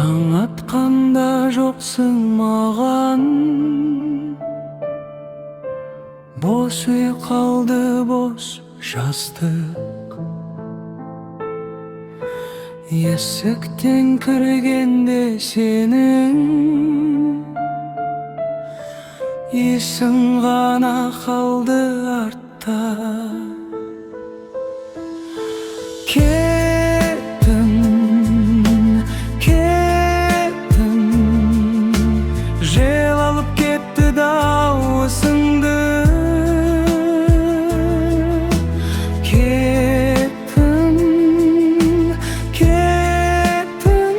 таң атқанда жоқсың маған, бос үй қалды, бос жастық. Есіктен кіргенде сенің есің ғана қалды артта. Кеттің, кеттің, жел алып кетті дауысыңды. Кеттің, кеттің,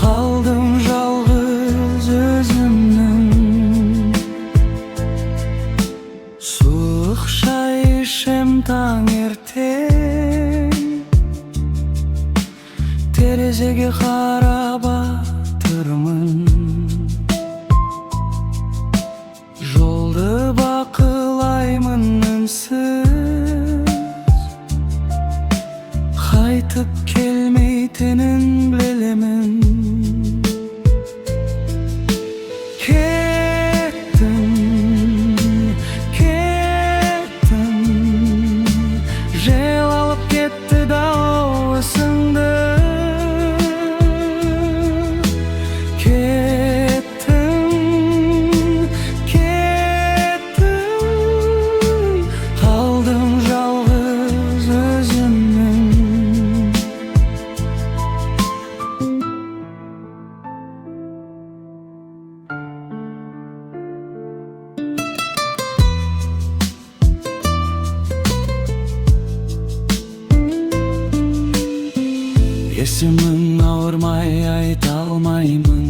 қалдым жалғыз өзімнің. Суық шай ішем таңертең, терезеге қарап отырмын. Жолды бақылаймын үнсіз, қайтып келмейтінін білемін. Кеттің, кеттің, жел алып кетті дауысыңды. Кеттің, кеттің, қалдым жалғыз өзімнің. Есімің ауырмай айта алмаймын,